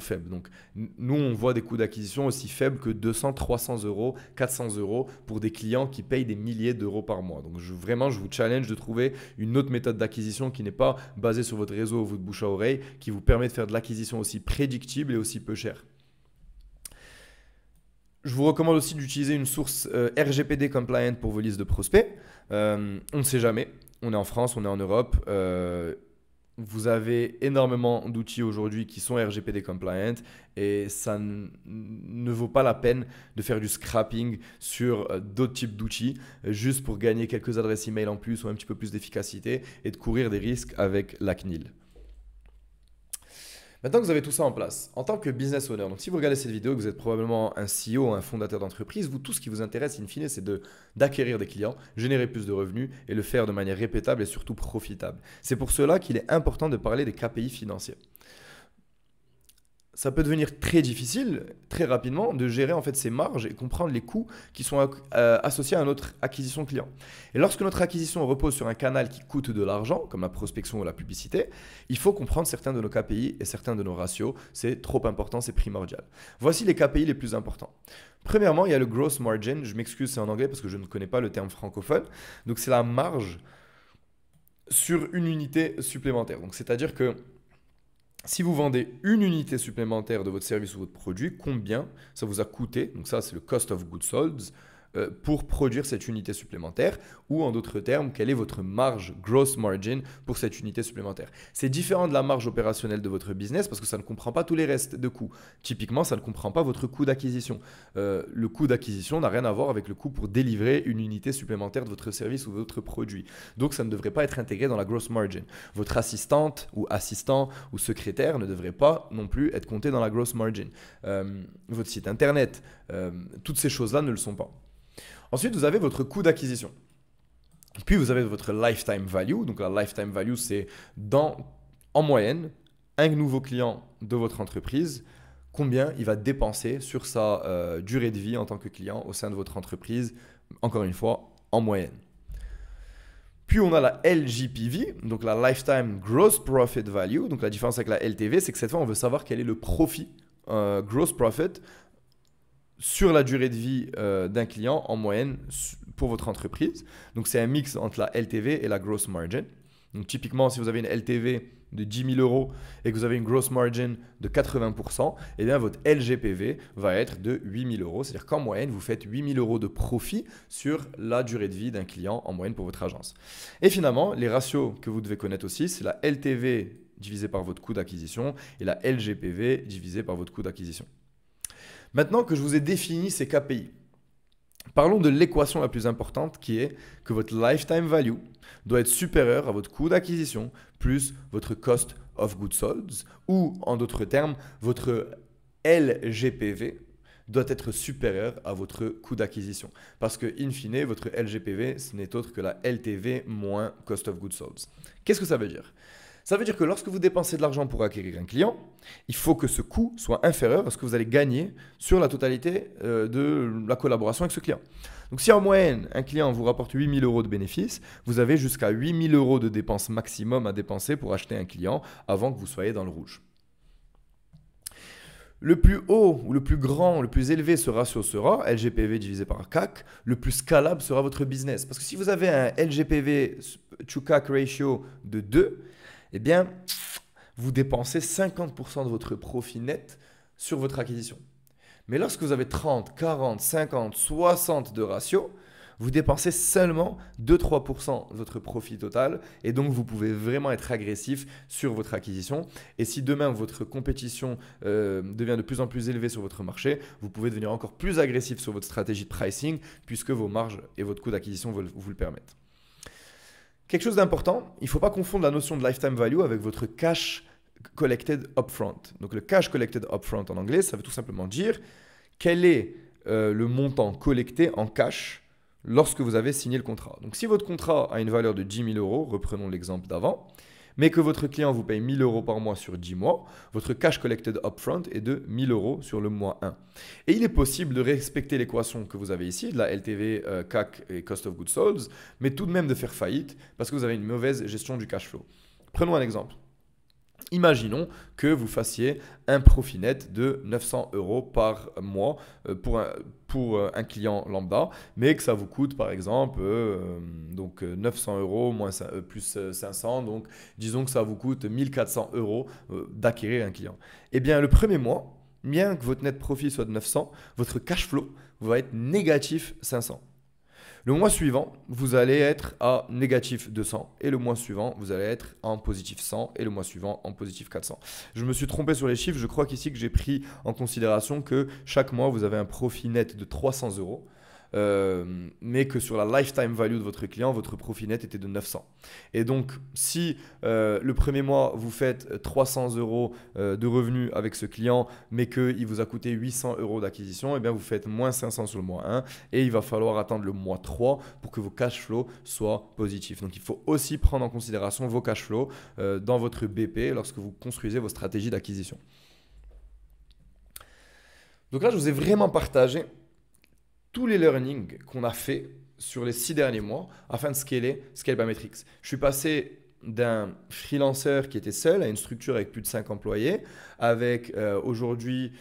faibles. Donc nous, on voit des coûts d'acquisition aussi faibles que 200, 300 euros, 400 euros pour des clients qui payent des milliers d'euros par mois. Donc vraiment, je vous challenge de trouver une autre méthode d'acquisition qui n'est pas basée sur votre réseau ou votre bouche à oreille, qui vous permet de faire de l'acquisition aussi prédictible et aussi peu chère. Je vous recommande aussi d'utiliser une source RGPD compliant pour vos listes de prospects. On ne sait jamais. On est en France, on est en Europe. Vous avez énormément d'outils aujourd'hui qui sont RGPD compliant et ça ne vaut pas la peine de faire du scrapping sur d'autres types d'outils juste pour gagner quelques adresses email en plus ou un petit peu plus d'efficacité et de courir des risques avec la CNIL. Maintenant que vous avez tout ça en place, en tant que business owner, donc si vous regardez cette vidéo, que vous êtes probablement un CEO, un fondateur d'entreprise, vous, tout ce qui vous intéresse, in fine, c'est d'acquérir des clients, générer plus de revenus et le faire de manière répétable et surtout profitable. C'est pour cela qu'il est important de parler des KPI financiers. Ça peut devenir très difficile, très rapidement, de gérer en fait ces marges et comprendre les coûts qui sont associés à notre acquisition client. Et lorsque notre acquisition repose sur un canal qui coûte de l'argent, comme la prospection ou la publicité, il faut comprendre certains de nos KPI et certains de nos ratios. C'est trop important, c'est primordial. Voici les KPI les plus importants. Premièrement, il y a le gross margin. Je m'excuse, c'est en anglais parce que je ne connais pas le terme francophone. Donc, c'est la marge sur une unité supplémentaire. Donc, c'est-à-dire que si vous vendez une unité supplémentaire de votre service ou votre produit, combien ça vous a coûté? Donc ça, c'est le cost of goods sold pour produire cette unité supplémentaire, ou en d'autres termes, quelle est votre marge, gross margin, pour cette unité supplémentaire. C'est différent de la marge opérationnelle de votre business parce que ça ne comprend pas tous les restes de coûts. Typiquement, ça ne comprend pas votre coût d'acquisition. Le coût d'acquisition n'a rien à voir avec le coût pour délivrer une unité supplémentaire de votre service ou de votre produit. Donc, ça ne devrait pas être intégré dans la gross margin. Votre assistante ou assistant ou secrétaire ne devrait pas non plus être compté dans la gross margin. Votre site internet, toutes ces choses-là ne le sont pas. Ensuite, vous avez votre coût d'acquisition. Puis, vous avez votre lifetime value. Donc, la lifetime value, c'est en moyenne, un nouveau client de votre entreprise, combien il va dépenser sur sa durée de vie en tant que client au sein de votre entreprise, encore une fois, en moyenne. Puis, on a la LGPV, donc la Lifetime Gross Profit Value. Donc, la différence avec la LTV, c'est que cette fois, on veut savoir quel est le profit, gross profit, sur la durée de vie d'un client en moyenne pour votre entreprise. Donc, c'est un mix entre la LTV et la gross margin. Donc, typiquement, si vous avez une LTV de 10 000 euros et que vous avez une gross margin de 80%, eh bien, votre LGPV va être de 8 000 euros. C'est-à-dire qu'en moyenne, vous faites 8 000 euros de profit sur la durée de vie d'un client en moyenne pour votre agence. Et finalement, les ratios que vous devez connaître aussi, c'est la LTV divisée par votre coût d'acquisition et la LGPV divisée par votre coût d'acquisition. Maintenant que je vous ai défini ces KPI, parlons de l'équation la plus importante qui est que votre lifetime value doit être supérieur à votre coût d'acquisition plus votre cost of goods sold, ou en d'autres termes, votre LGPV doit être supérieur à votre coût d'acquisition. Parce que, in fine, votre LGPV, ce n'est autre que la LTV moins cost of goods sold. Qu'est-ce que ça veut dire ? Ça veut dire que lorsque vous dépensez de l'argent pour acquérir un client, il faut que ce coût soit inférieur à ce que vous allez gagner sur la totalité de la collaboration avec ce client. Donc si en moyenne, un client vous rapporte 8 000 euros de bénéfices, vous avez jusqu'à 8 000 euros de dépenses maximum à dépenser pour acheter un client avant que vous soyez dans le rouge. Le plus haut ou le plus grand, le plus élevé ce ratio sera, LGPV divisé par CAC, le plus scalable sera votre business. Parce que si vous avez un LGPV to CAC ratio de 2, eh bien, vous dépensez 50% de votre profit net sur votre acquisition. Mais lorsque vous avez 30, 40, 50, 60 de ratio, vous dépensez seulement 2-3% de votre profit total et donc vous pouvez vraiment être agressif sur votre acquisition. Et si demain votre compétition devient de plus en plus élevée sur votre marché, vous pouvez devenir encore plus agressif sur votre stratégie de pricing puisque vos marges et votre coût d'acquisition vous le permettent. Quelque chose d'important, il ne faut pas confondre la notion de lifetime value avec votre cash collected upfront. Donc le cash collected upfront en anglais, ça veut tout simplement dire quel est le montant collecté en cash lorsque vous avez signé le contrat. Donc si votre contrat a une valeur de 10 000 euros, reprenons l'exemple d'avant, mais que votre client vous paye 1 000 euros par mois sur 10 mois, votre cash collected upfront est de 1 000 euros sur le mois 1. Et il est possible de respecter l'équation que vous avez ici, de la LTV, CAC et Cost of Goods Sold, mais tout de même de faire faillite parce que vous avez une mauvaise gestion du cash flow. Prenons un exemple. Imaginons que vous fassiez un profit net de 900 euros par mois pour un client lambda, mais que ça vous coûte par exemple 900 euros plus 500, donc disons que ça vous coûte 1400 euros d'acquérir un client. Eh bien, le premier mois, bien que votre net profit soit de 900, votre cash flow va être négatif 500. Le mois suivant, vous allez être à négatif 200 et le mois suivant, vous allez être en positif 100 et le mois suivant en positif 400. Je me suis trompé sur les chiffres, je crois qu'ici que j'ai pris en considération que chaque mois, vous avez un profit net de 300 euros. Mais que sur la lifetime value de votre client, votre profit net était de 900. Et donc, si le premier mois, vous faites 300 euros de revenus avec ce client, mais qu'il vous a coûté 800 euros d'acquisition, eh bien, vous faites moins 500 sur le mois 1 et il va falloir attendre le mois 3 pour que vos cash flows soient positifs. Donc, il faut aussi prendre en considération vos cash flows dans votre BP lorsque vous construisez vos stratégies d'acquisition. Donc là, je vous ai vraiment partagé tous les learnings qu'on a fait sur les 6 derniers mois afin de scaler Scale by Metrics. Je suis passé d'un freelancer qui était seul à une structure avec plus de 5 employés. Avec aujourd'hui,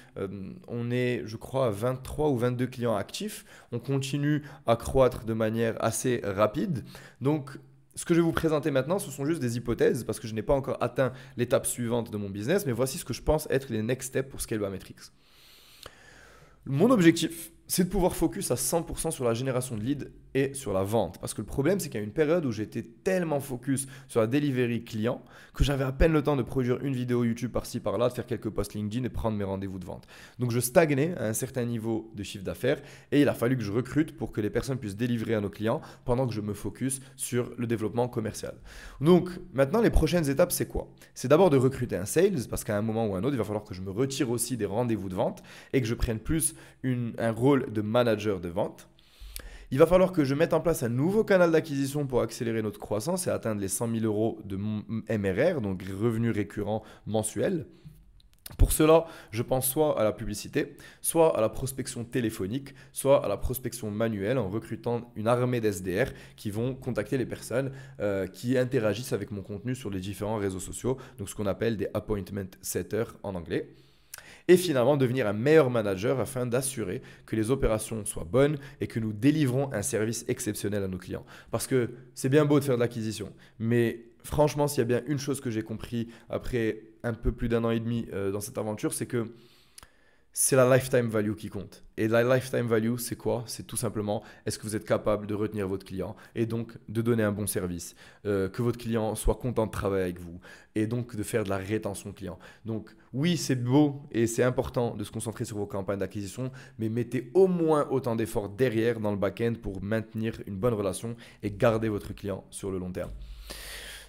on est, je crois, à 23 ou 22 clients actifs. On continue à croître de manière assez rapide. Donc, ce que je vais vous présenter maintenant, ce sont juste des hypothèses parce que je n'ai pas encore atteint l'étape suivante de mon business. Mais voici ce que je pense être les next steps pour Scale by Metrics. Mon objectif, c'est de pouvoir focus à 100% sur la génération de leads et sur la vente. Parce que le problème, c'est qu'il y a une période où j'étais tellement focus sur la delivery client que j'avais à peine le temps de produire une vidéo YouTube par-ci par-là, de faire quelques posts LinkedIn et prendre mes rendez-vous de vente. Donc je stagnais à un certain niveau de chiffre d'affaires et il a fallu que je recrute pour que les personnes puissent délivrer à nos clients pendant que je me focus sur le développement commercial. Donc maintenant, les prochaines étapes, c'est quoi? C'est d'abord de recruter un sales parce qu'à un moment ou un autre, il va falloir que je me retire aussi des rendez-vous de vente et que je prenne plus un rôle de manager de vente. Il va falloir que je mette en place un nouveau canal d'acquisition pour accélérer notre croissance et atteindre les 100 000 euros de MRR, donc revenus récurrents mensuels. Pour cela, je pense soit à la publicité, soit à la prospection téléphonique, soit à la prospection manuelle en recrutant une armée d'SDR qui vont contacter les personnes qui interagissent avec mon contenu sur les différents réseaux sociaux, donc ce qu'on appelle des appointment setters en anglais. Et finalement devenir un meilleur manager afin d'assurer que les opérations soient bonnes et que nous délivrons un service exceptionnel à nos clients. Parce que c'est bien beau de faire de l'acquisition, mais franchement, s'il y a bien une chose que j'ai compris après un peu plus d'un an et demi dans cette aventure, c'est que c'est la lifetime value qui compte. Et la lifetime value, c'est quoi? C'est tout simplement, est-ce que vous êtes capable de retenir votre client et donc de donner un bon service, que votre client soit content de travailler avec vous et donc de faire de la rétention client. Donc oui, c'est beau et c'est important de se concentrer sur vos campagnes d'acquisition, mais mettez au moins autant d'efforts derrière dans le back-end pour maintenir une bonne relation et garder votre client sur le long terme.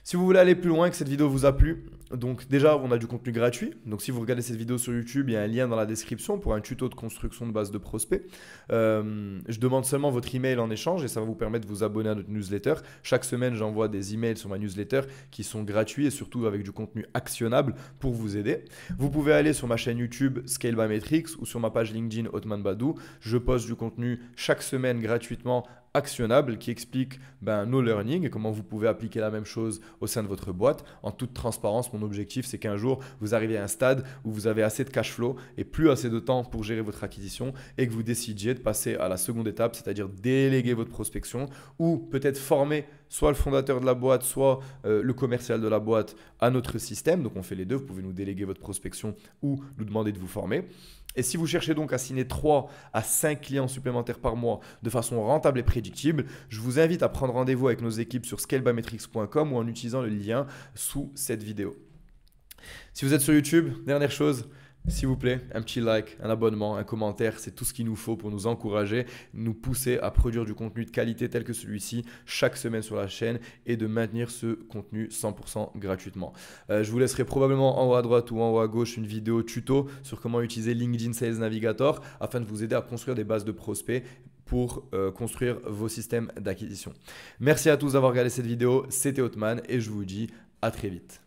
Si vous voulez aller plus loin, que cette vidéo vous a plu, donc déjà on a du contenu gratuit. Donc si vous regardez cette vidéo sur YouTube, il y a un lien dans la description pour un tuto de construction de base de prospects. Je demande seulement votre email en échange et ça va vous permettre de vous abonner à notre newsletter. Chaque semaine, j'envoie des emails sur ma newsletter qui sont gratuits et surtout avec du contenu actionnable pour vous aider. Vous pouvez aller sur ma chaîne YouTube Scale by Metrics ou sur ma page LinkedIn Othman Badou. Je poste du contenu chaque semaine gratuitement actionnable qui explique nos learnings et comment vous pouvez appliquer la même chose au sein de votre boîte. En toute transparence, mon objectif, c'est qu'un jour, vous arriviez à un stade où vous avez assez de cash flow et plus assez de temps pour gérer votre acquisition et que vous décidiez de passer à la seconde étape, c'est-à-dire déléguer votre prospection ou peut-être former soit le fondateur de la boîte, soit le commercial de la boîte à notre système. Donc, on fait les deux. Vous pouvez nous déléguer votre prospection ou nous demander de vous former. Et si vous cherchez donc à signer 3 à 5 clients supplémentaires par mois de façon rentable et prédictible, je vous invite à prendre rendez-vous avec nos équipes sur scalebymetrics.com ou en utilisant le lien sous cette vidéo. Si vous êtes sur YouTube, dernière chose, s'il vous plaît, un petit like, un abonnement, un commentaire, c'est tout ce qu'il nous faut pour nous encourager, nous pousser à produire du contenu de qualité tel que celui-ci chaque semaine sur la chaîne et de maintenir ce contenu 100% gratuitement. Je vous laisserai probablement en haut à droite ou en haut à gauche une vidéo tuto sur comment utiliser LinkedIn Sales Navigator afin de vous aider à construire des bases de prospects pour construire vos systèmes d'acquisition. Merci à tous d'avoir regardé cette vidéo, c'était Othman et je vous dis à très vite.